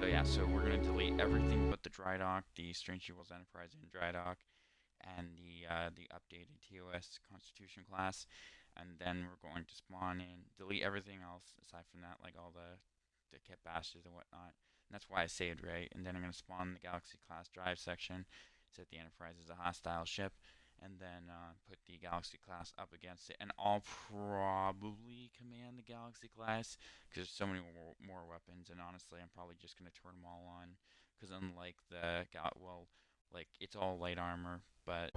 So yeah, so we're gonna delete everything but the dry dock, the U.S.S. Enterprise in dry dock, and the updated TOS Constitution class, and then we're going to spawn in, delete everything else aside from that, like all the kitbashes and whatnot. And that's why I saved, right? And then I'm gonna spawn the Galaxy class drive section, set the Enterprise as a hostile ship, and then put the Galaxy class up against it. And I'll probably command the Galaxy class because there's so many more weapons. And honestly, I'm probably just gonna turn them all on because unlike the like it's all light armor, but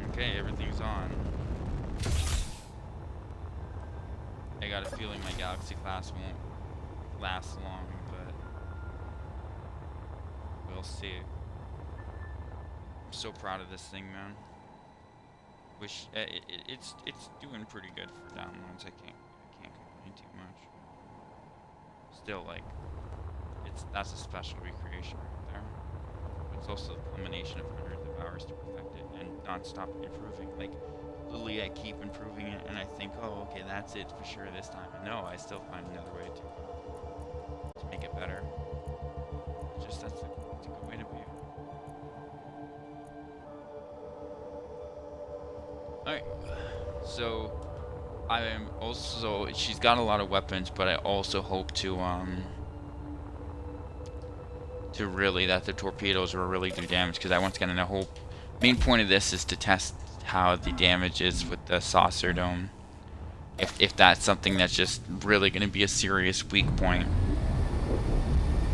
okay, everything's on. I got a feeling my Galaxy class won't last long, but we'll see. I'm so proud of this thing, man. Wish it's doing pretty good for downloads. I can't complain too much. Still, like, that's a special recreation right there. But it's also the culmination of hundreds of hours to perfect it and not stop improving. Like, literally, I keep improving it, and I think, oh, okay, that's it for sure this time. And no, I still find another way to make it better. It's just that's a good way to be. Alright, so I am also, she's got a lot of weapons, but I also hope to really, that the torpedoes will really do damage, because I once again, the whole main point of this is to test how the damage is with the saucer dome. If that's something that's just really going to be a serious weak point.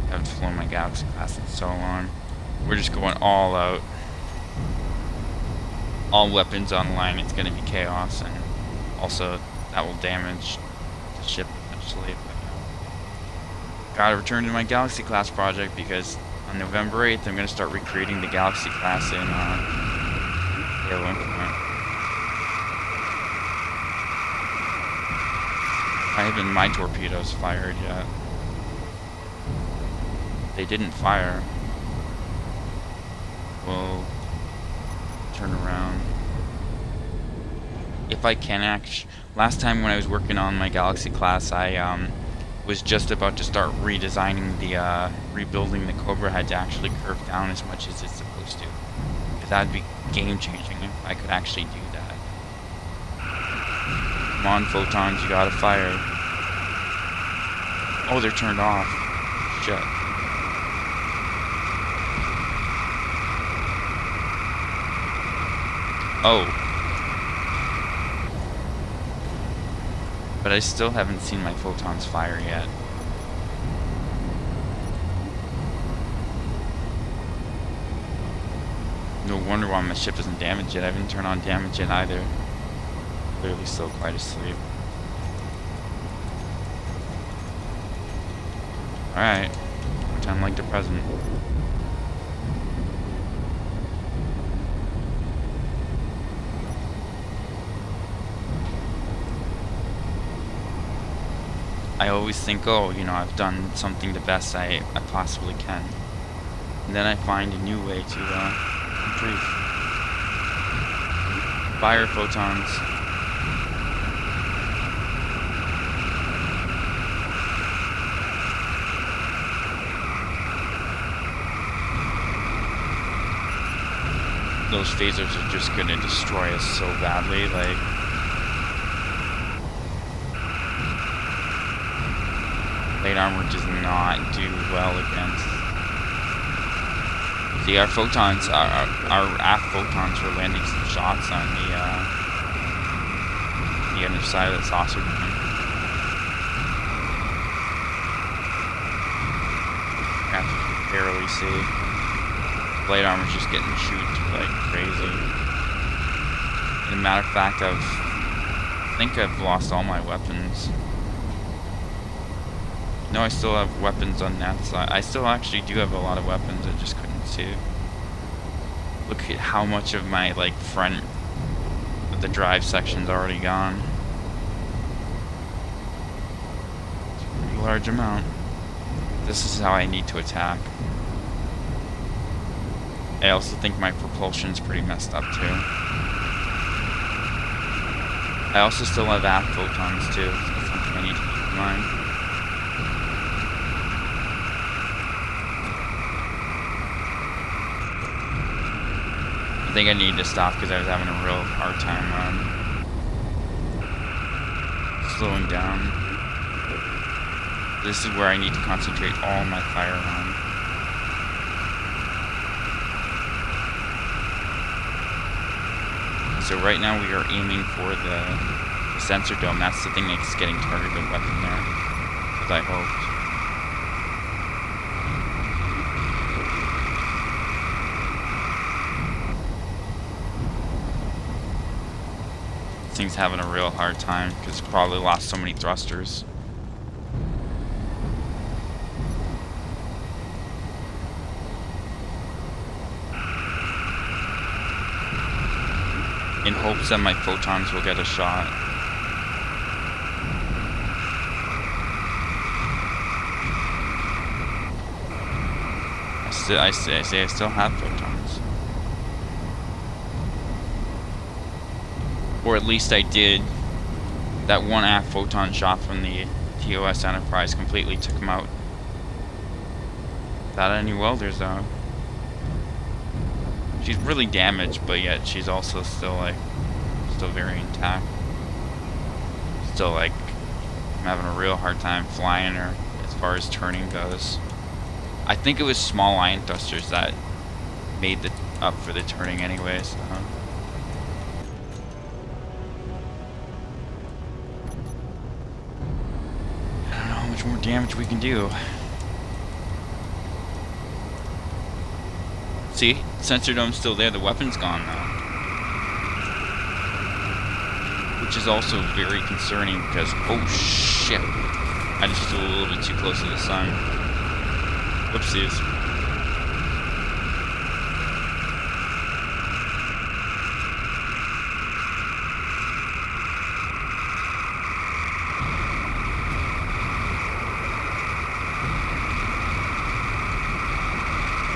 I haven't flown my Galaxy class in so long. We're just going all out. All weapons online, it's going to be chaos, and also that will damage the ship eventually. But gotta return to my Galaxy class project because on November 8th I'm going to start recreating the Galaxy class in Halo Infinite. I haven't my torpedoes fired yet. They didn't fire. We'll turn around. If I can last time when I was working on my Galaxy class, I was just about to start redesigning rebuilding the Cobra. Had to actually curve down as much as it's supposed to, because that'd be game changing if I could actually do that. Come on, photons, you gotta fire. Oh, they're turned off. Shit. Oh. But I still haven't seen my photons fire yet. No wonder why my ship isn't damaged yet. I haven't turned on damage yet either. Clearly still quite asleep. Alright. Pretend like the present. I always think, oh, you know, I've done something the best I possibly can. And then I find a new way to improve. Fire photons. Those phasers are just gonna destroy us so badly, like... Light armor does not do well against. See, our photons, our aft photons were landing some shots on the other side of the saucer dome. I can barely see. Light armor's just getting shoots like crazy. As a matter of fact, I think I've lost all my weapons. No, I still have weapons on that side. I still actually do have a lot of weapons, I just couldn't see. Look at how much of my, like, front of the drive section's already gone. It's a pretty large amount. This is how I need to attack. I also think my propulsion's pretty messed up, too. I also still have aft photons, too. So that's something I need to keep in mind. I think I need to stop because I was having a real hard time slowing down. This is where I need to concentrate all my fire on. So right now we are aiming for the sensor dome. That's the thing that's getting targeted weapon there, as I hoped. This thing's having a real hard time because it's probably lost so many thrusters. In hopes that my photons will get a shot. I say I still have photons. Or at least I did. That one aft photon shot from the TOS Enterprise completely took him out. Without any welders though. She's really damaged, but yet she's also still very intact. Still like, I'm having a real hard time flying her as far as turning goes. I think it was small ion thrusters that made up for the turning anyways. So. I don't know how much more damage we can do. See, sensor dome's still there, the weapon's gone now. Which is also very concerning because, oh shit, I just flew a little bit too close to the sun. Whoopsies.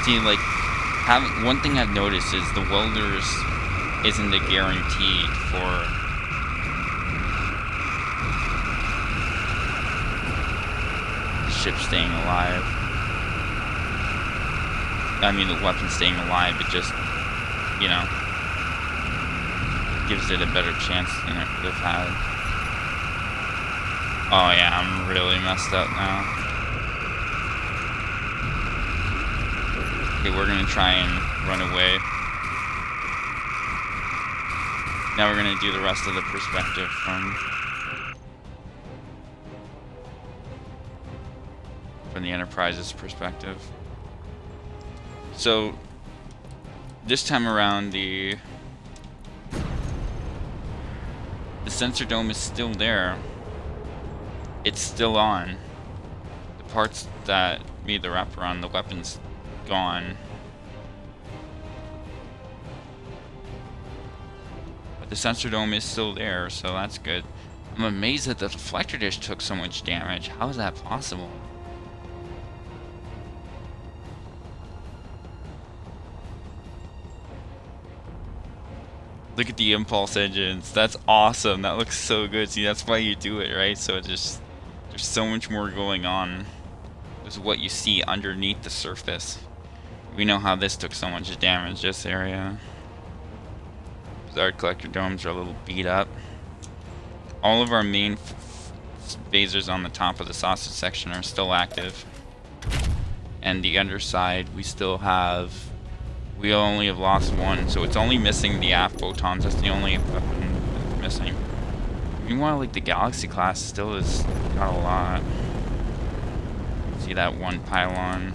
See, like, one thing I've noticed is the welders isn't a guaranteed for the ship staying alive. I mean, the weapon staying alive, it just, you know, gives it a better chance than it would have had. Oh yeah, I'm really messed up now. Okay, we're gonna try and run away. Now we're gonna do the rest of the perspective from the Enterprise's perspective. So this time around, the sensor dome is still there. It's still on. The parts that made the wraparound, the weapon's gone. But the sensor dome is still there, so that's good. I'm amazed that the deflector dish took so much damage. How is that possible? Look at the impulse engines. That's awesome. That looks so good. See, that's why you do it, right? So it just, there's so much more going on. Is what you see underneath the surface. We know how this took so much damage, this area. Our collector domes are a little beat up. All of our main phasers on the top of the sausage section are still active. And the underside, we only have lost one, so it's only missing the aft photons. That's the only weapon that's missing. Meanwhile, like, the Galaxy class still has got a lot. See that one pylon?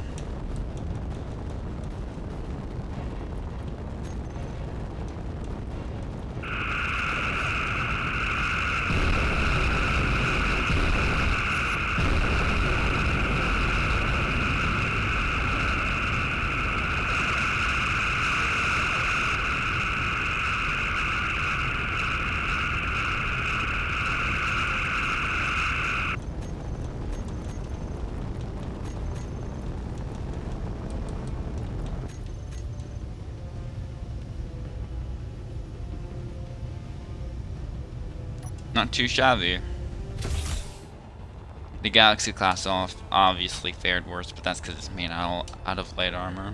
Not too shabby. The Galaxy class obviously fared worse, but that's because it's made out of light armor.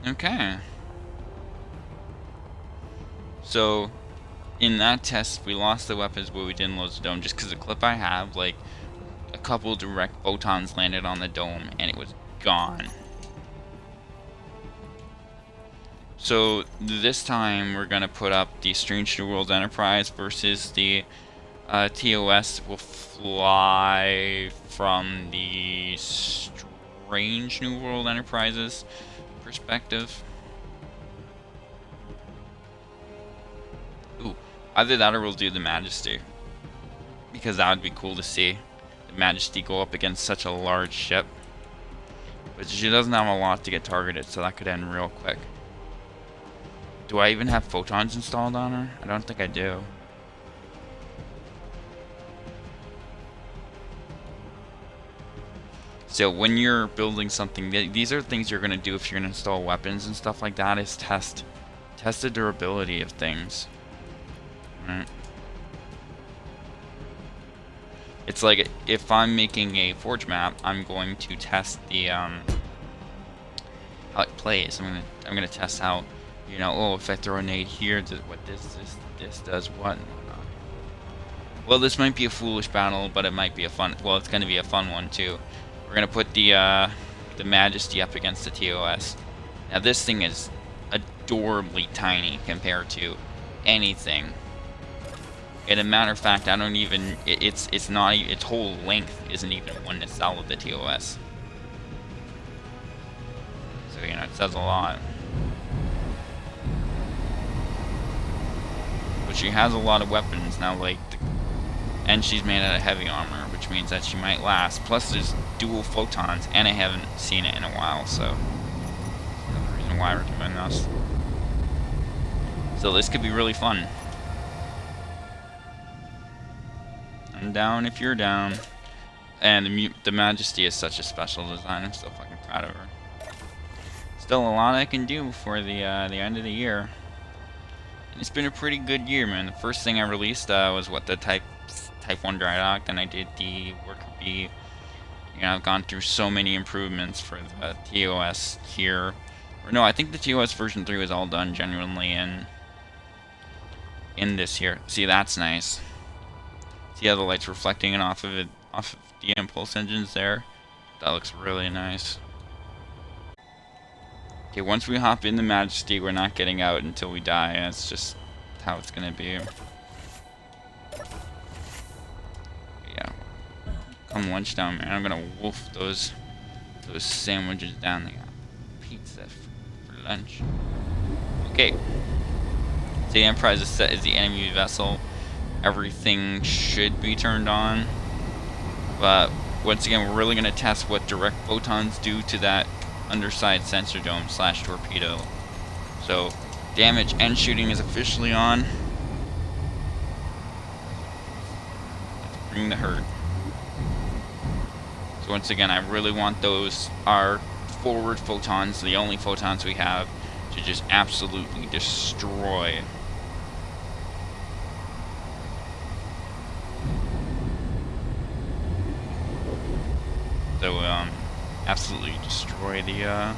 Okay. So, in that test, we lost the weapons, but we didn't lose the dome. Just because the clip I have, like, a couple direct photons landed on the dome, and it was gone. So, this time, we're going to put up the Strange New World Enterprise versus the TOS. Will fly from the Strange New World Enterprise's perspective. Ooh, either that or we'll do the Majesty, because that would be cool to see the Majesty go up against such a large ship. But she doesn't have a lot to get targeted, so that could end real quick. Do I even have photons installed on her? I don't think I do. So when you're building something, these are things you're going to do if you're going to install weapons and stuff like that, is test the durability of things. Right. It's like if I'm making a forge map, I'm going to test the how it plays. I'm gonna test how, you know, oh, if I throw a nade here, what this does what and whatnot. Well, this might be a foolish battle, but it might be a fun. Well, it's gonna be a fun one too. We're gonna put the Majesty up against the TOS. Now this thing is adorably tiny compared to anything. And a matter of fact, I don't even. It's not. Its whole length isn't even one to cell of the TOS. So you know, it says a lot. But she has a lot of weapons now, like, and she's made out of heavy armor, which means that she might last. Plus, there's dual photons, and I haven't seen it in a while, so that's another reason why I recommend this. So this could be really fun. I'm down if you're down. And the Majesty is such a special design. I'm so fucking proud of her. Still a lot I can do before the end of the year. And it's been a pretty good year, man. The first thing I released was what, the Type 1 dry dock. Then I did the Worker B. You know, I've gone through so many improvements for the TOS here. Or no, I think the TOS version 3 was all done genuinely in this year. See, that's nice. See how the light's reflecting off of it, off of the impulse engines there? That looks really nice. Okay, once we hop in the Majesty, we're not getting out until we die. That's just how it's gonna be. Yeah. Come lunchtime, man. I'm gonna wolf those sandwiches down. They got pizza for lunch. Okay. So the Enterprise is set as the enemy vessel. Everything should be turned on, but once again, we're really going to test what direct photons do to that underside sensor dome / torpedo. So, damage and shooting is officially on. Let's bring the herd. So once again, I really want our forward photons, the only photons we have, to just absolutely destroy. So, absolutely destroy the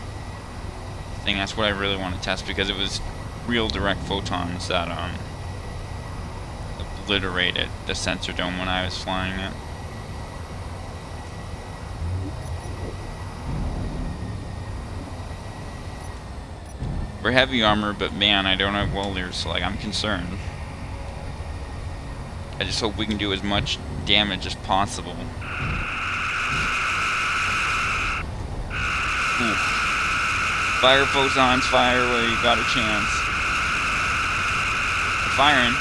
thing. That's what I really want to test, because it was real direct photons that obliterated the sensor dome when I was flying it. We're heavy armor, but man, I don't have welders, so like, I'm concerned. I just hope we can do as much damage as possible. Ooh. Fire photons, fire where you got a chance. They're firing.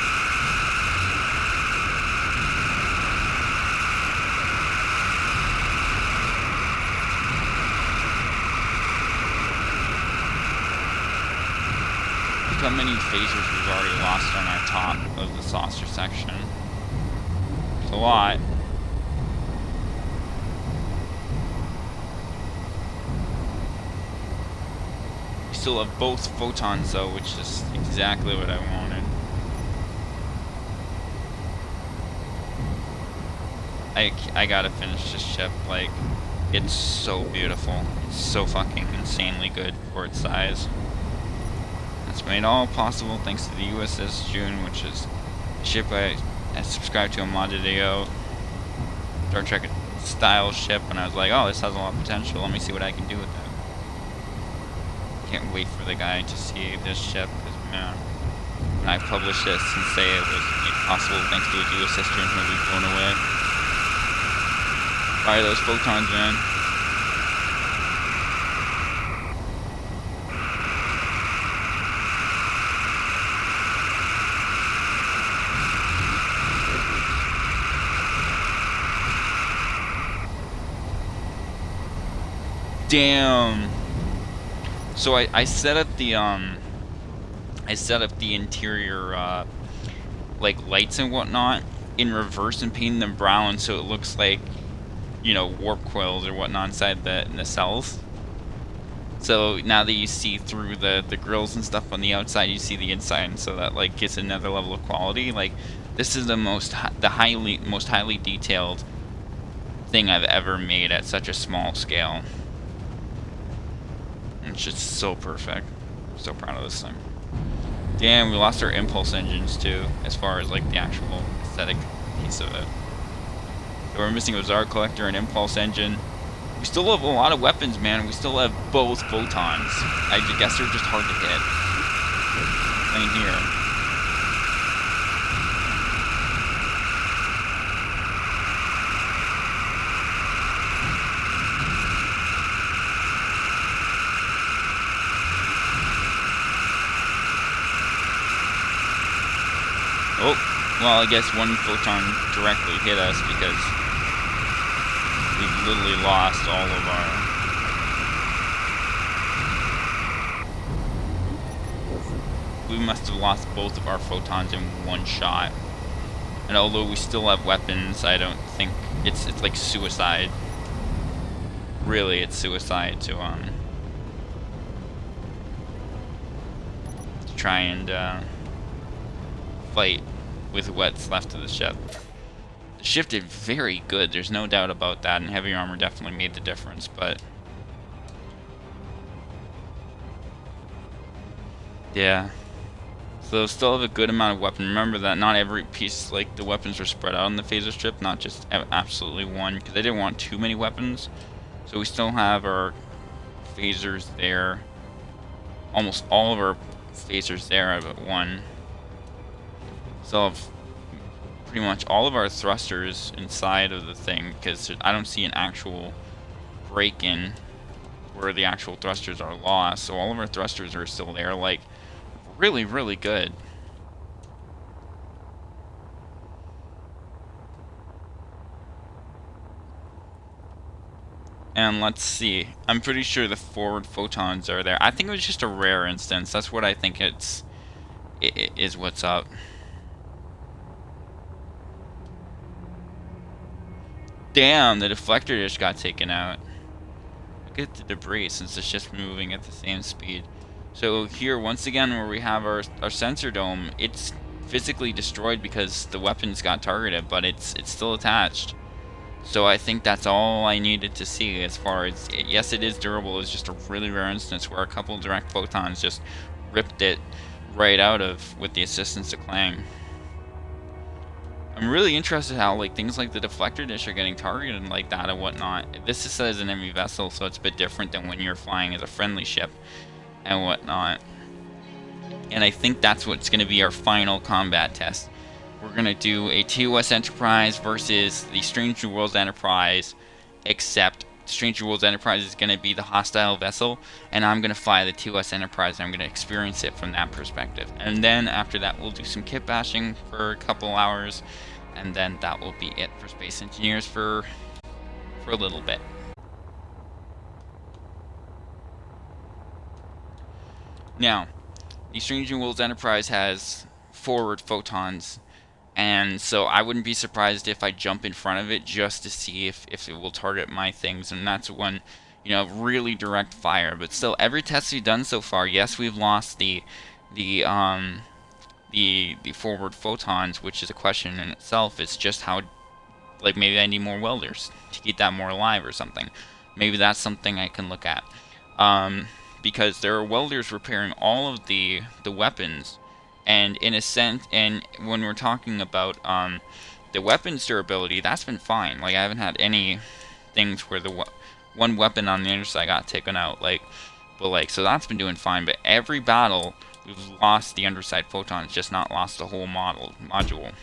Look how many phasers we've already lost on our top of the saucer section. It's a lot. Still have both photons though, which is exactly what I wanted. I gotta finish this ship. Like, it's so beautiful. It's so fucking insanely good for its size. It's made all possible thanks to the U.S.S. June, which is a ship I subscribed to on Majesty, Star Trek style ship, and I was like, oh, this has a lot of potential. Let me see what I can do with it. Can't wait for the guy to see this ship, because, man, when I publish this and say it was made possible thanks to the U.S.S. June, he'll be blown away. Fire those photons, man. Damn. So I set up the interior like lights and whatnot in reverse and painted them brown so it looks like, you know, warp coils or whatnot inside the cells. So now that you see through the grills and stuff on the outside, you see the inside, and so that like gets another level of quality. Like, this is the most highly detailed thing I've ever made at such a small scale. It's just so perfect. I'm so proud of this thing. Damn, we lost our impulse engines too, as far as like the actual aesthetic piece of it. So we're missing a Zard collector and impulse engine. We still have a lot of weapons, man. We still have both photons. I guess they're just hard to hit. Same here. Oh, well, I guess one photon directly hit us because we've literally lost all of our... We must have lost both of our photons in one shot. And although we still have weapons, I don't think... It's like suicide. Really, it's suicide to try and, fight with what's left of the ship. The ship did very good, there's no doubt about that, and heavy armor definitely made the difference, but... yeah. So still have a good amount of weapon. Remember that not every piece, like, the weapons are spread out on the phaser strip, not just absolutely one, because I didn't want too many weapons. So we still have our phasers there. Almost all of our phasers there, but one. Still have pretty much all of our thrusters inside of the thing, because I don't see an actual break-in where the actual thrusters are lost. So all of our thrusters are still there, like, really, really good. And let's see. I'm pretty sure the forward photons are there. I think it was just a rare instance. That's what I think it is what's up. Damn, the deflector just got taken out. Look at the debris since it's just moving at the same speed. So here, once again, where we have our sensor dome, it's physically destroyed because the weapons got targeted, but it's still attached. So I think that's all I needed to see as far as, yes, it is durable. It's just a really rare instance where a couple direct photons just ripped it right out of with the assistance of Clang. I'm really interested how like things like the deflector dish are getting targeted like that and whatnot. This is said as an enemy vessel, so it's a bit different than when you're flying as a friendly ship and whatnot. And I think that's what's going to be our final combat test. We're going to do a TOS Enterprise versus the Strange New Worlds Enterprise, except Strange New Worlds Enterprise is going to be the hostile vessel, and I'm going to fly the TOS Enterprise, and I'm going to experience it from that perspective. And then after that, we'll do some kit bashing for a couple hours, and then that will be it for Space Engineers for a little bit. Now, the Strange New Worlds Enterprise has forward photons, and so I wouldn't be surprised if I jump in front of it just to see if it will target my things, and that's when, you know, really direct fire. But still, every test we've done so far, yes, we've lost the forward photons, which is a question in itself. It's just how Like, maybe I need more welders to keep that more alive or something. Maybe that's something I can look at. Because there are welders repairing all of the weapons, and in a sense, and when we're talking about the weapons durability, that's been fine. Like, I haven't had any things where the one weapon on the underside got taken out. So that's been doing fine. But every battle, we've lost the underside photons, just not lost the whole module.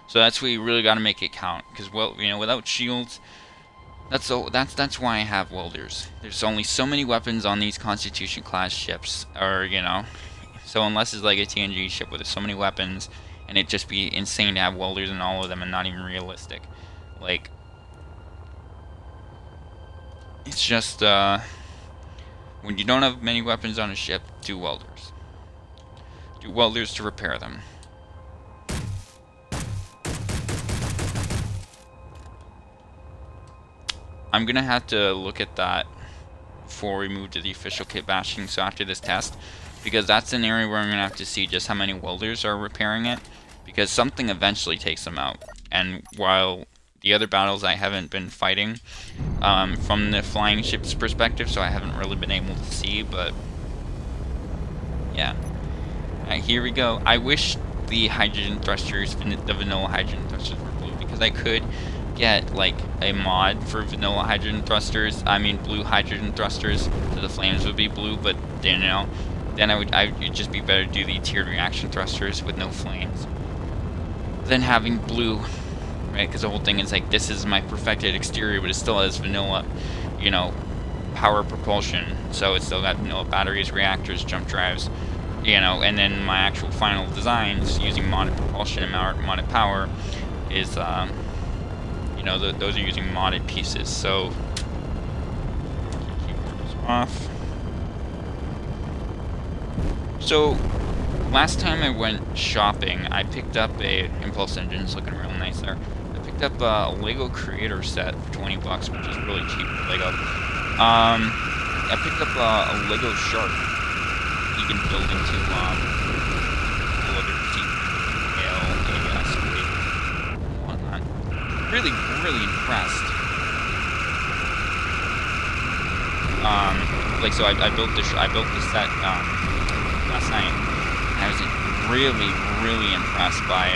So that's where you really got to make it count. Because, well, without shields, that's why I have welders. There's only so many weapons on these Constitution class ships, or so unless it's like a TNG ship where there's so many weapons, and it'd just be insane to have welders in all of them and not even realistic. Like, it's just when you don't have many weapons on a ship, do welders. Do welders to repair them. I'm gonna have to look at that before we move to the official kit bashing, so after this test, because that's an area where I'm gonna have to see just how many welders are repairing it, because something eventually takes them out. And while the other battles I haven't been fighting from the flying ship's perspective, so I haven't really been able to see, but yeah. Alright, here we go. I wish the hydrogen thrusters, the vanilla hydrogen thrusters were blue, because I could get like a mod for vanilla hydrogen thrusters. I mean blue hydrogen thrusters, so the flames would be blue, but then it'd just be better to do the tiered reaction thrusters with no flames than having blue, right? Because the whole thing is like, this is my perfected exterior, but it still has vanilla, power propulsion. So it's still got vanilla batteries, reactors, jump drives, and then my actual final designs using modded propulsion and modded power is those are using modded pieces. So keep those off. So last time I went shopping, I picked up a Impulse Engine's looking real nice there. I picked up a Lego Creator set for 20 bucks, which is really cheap for Lego. I picked up a Lego Shark. You can build into really, really impressed. So I built the set last night. I was really, really impressed by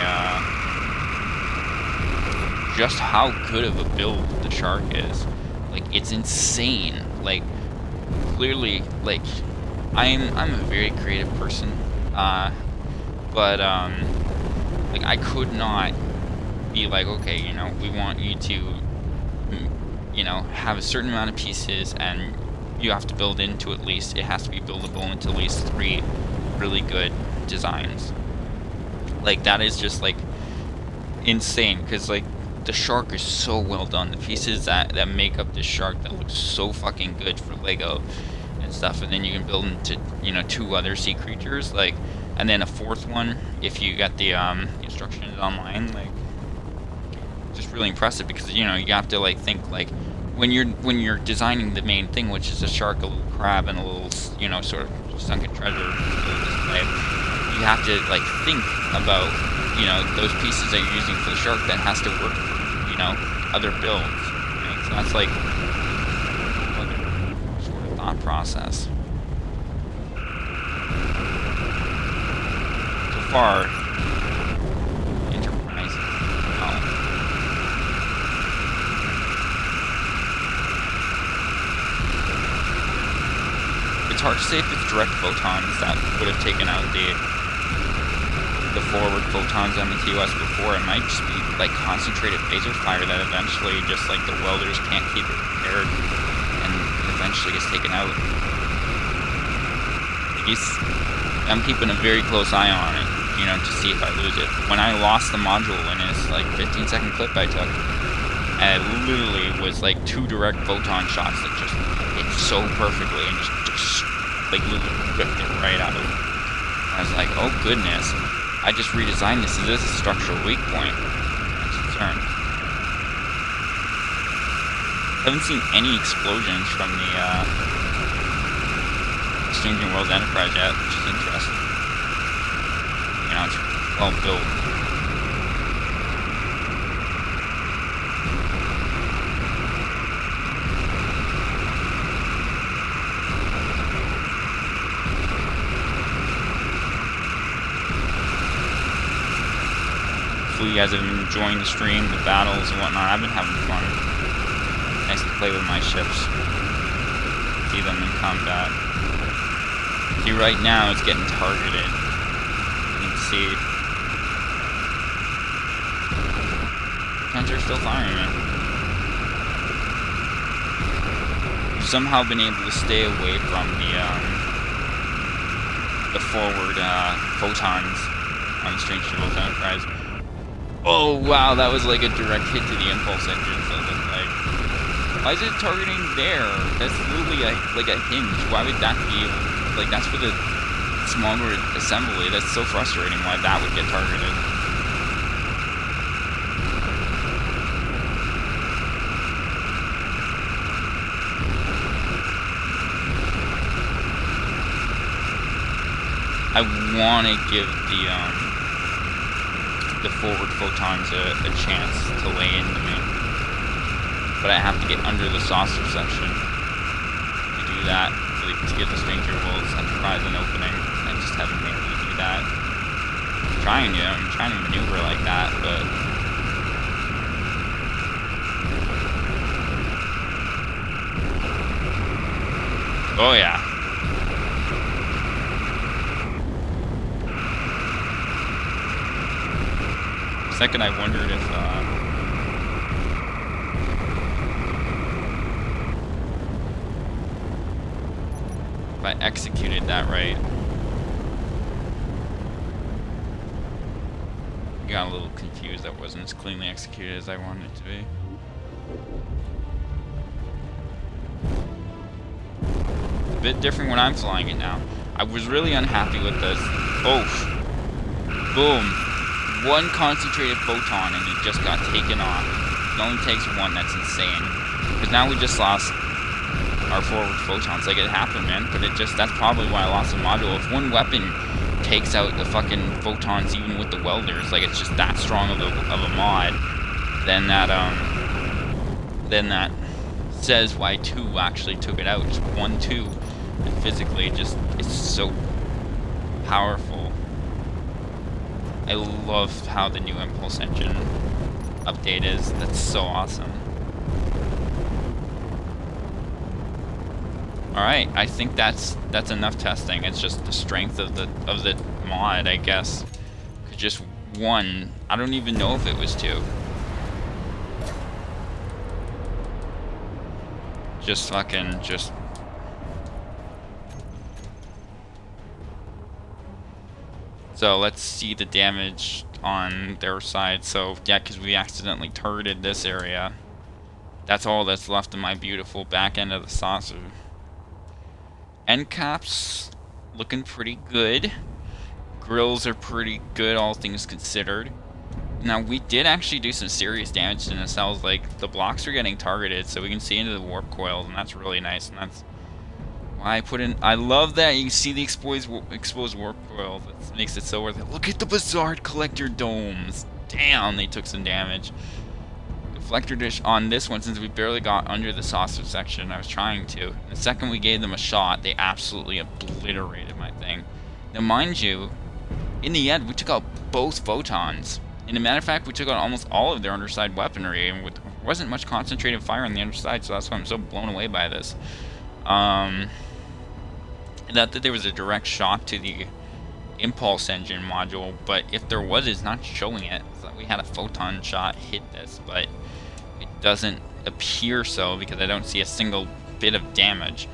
just how good of a build the Shark is. Like, it's insane. Like, clearly, like, I'm a very creative person, but like, I could not be like, okay, we want you to, have a certain amount of pieces, and you have to build into it has to be buildable into at least 3 really good designs. Like, that is just, like, insane, because, like, the Shark is so well done. The pieces that make up this Shark that look so fucking good for Lego and stuff, and then you can build into, 2 other sea creatures, like, and then a 4th one if you got the instructions online. Like, just really impressive, because you have to like think, like, when you're designing the main thing, which is a shark, a little crab, and a little sort of sunken treasure display, you have to like think about those pieces that you're using for the shark that has to work for other builds, right? So that's like another sort of thought process. So far, Enterprise. It's hard to say if it's direct photons that would have taken out the forward photons on the TOS before. It might just be like concentrated phaser fire that eventually just like the welders can't keep it repaired and eventually gets taken out. I'm keeping a very close eye on it, to see if I lose it. When I lost the module in this like 15-second clip I took, and it literally was like 2 direct photon shots that just hit so perfectly and just like literally ripped it right out of it. I was like, oh goodness, I just redesigned this. This is a structural weak point. I'm concerned. I haven't seen any explosions from the SNW Enterprise yet, which is interesting. It's well built. Hopefully you guys have been enjoying the stream, the battles and whatnot. I've been having fun. Nice to play with my ships. See them in combat. See, right now it's getting targeted. You can see. Guns are still firing, man. We've somehow been able to stay away from the forward photons on the U.S.S. Enterprise. Oh wow, that was like a direct hit to the impulse engine. So that's like, why is it targeting there? That's literally like a hinge. Why would that be able, like, that's for the smaller assembly? That's so frustrating. Why that would get targeted? I want to give the forward photons a chance to lay into me, but I have to get under the saucer section to do that, to get the Stranger Worlds Enterprise an opening. I just haven't been able to do that. I'm trying to maneuver like that, but oh yeah. Second, I wondered if I executed that right. Got a little confused. That wasn't as cleanly executed as I wanted it to be. A bit different when I'm flying it now. I was really unhappy with this. Oh, boom. One concentrated photon and it just got taken off. It only takes one, that's insane. Because now we just lost our forward photons. Like, it happened, man, but that's probably why I lost the module. If one weapon takes out the fucking photons even with the welders, like, it's just that strong of a mod, then that says why 2 actually took it out. Just 1, 2, and physically it's so powerful. I love how the new impulse engine update is. That's so awesome. Alright, I think that's enough testing. It's just the strength of the mod, I guess. Just 1. I don't even know if it was 2. Just so let's see the damage on their side. So yeah, because we accidentally turreted this area. That's all that's left of my beautiful back end of the saucer. End caps looking pretty good. Grills are pretty good, all things considered. Now we did actually do some serious damage to the nacelles. Like, the blocks are getting targeted, so we can see into the warp coils, and that's really nice. And that's why I put in. I love that you can see the exposed warp coil. That makes it so worth it. Look at the bizarre collector domes. Damn, they took some damage. Deflector dish on this one, since we barely got under the saucer section. I was trying to. The second we gave them a shot, they absolutely obliterated my thing. Now, mind you, in the end, we took out both photons. And as a matter of fact, we took out almost all of their underside weaponry, and there wasn't much concentrated fire on the underside, so that's why I'm so blown away by this. Not that there was a direct shot to the impulse engine module, but if there was, it's not showing it. I thought we had a photon shot hit this, but it doesn't appear so because I don't see a single bit of damage.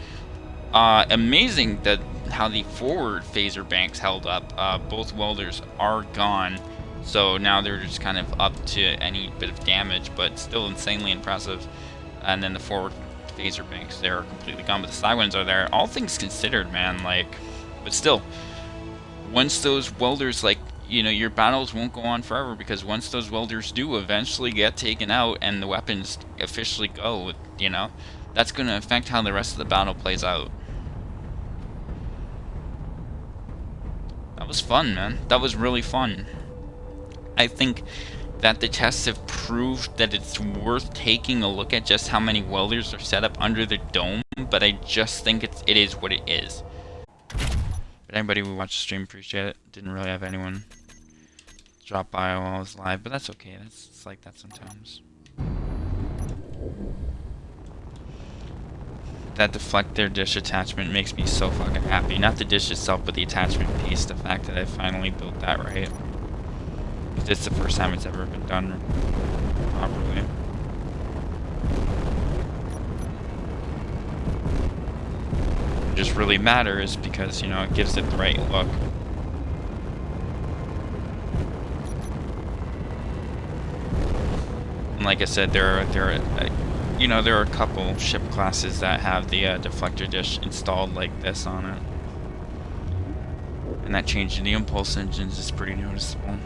Amazing that how the forward phaser banks held up. Both welders are gone, so now they're just kind of up to any bit of damage, but still insanely impressive. And then the forward phaser banks, they're completely gone, but the side ones are there. All things considered, man, like, but still, once those welders, like, you know, your battles won't go on forever, because once those welders do eventually get taken out and the weapons officially go, you know, that's going to affect how the rest of the battle plays out. That was fun, man. That was really fun. I think that the tests have proved that it's worth taking a look at just how many welders are set up under the dome, but I just think it is what it is. But anybody who watched the stream, appreciate it. Didn't really have anyone drop by while I was live, but that's okay. It's like that sometimes. That deflector dish attachment makes me so fucking happy. Not the dish itself, but the attachment piece. The fact that I finally built that right. It's the first time it's ever been done properly. It just really matters because, you know, it gives it the right look. And like I said, there are a couple ship classes that have the deflector dish installed like this on it. And that change in the impulse engines is pretty noticeable.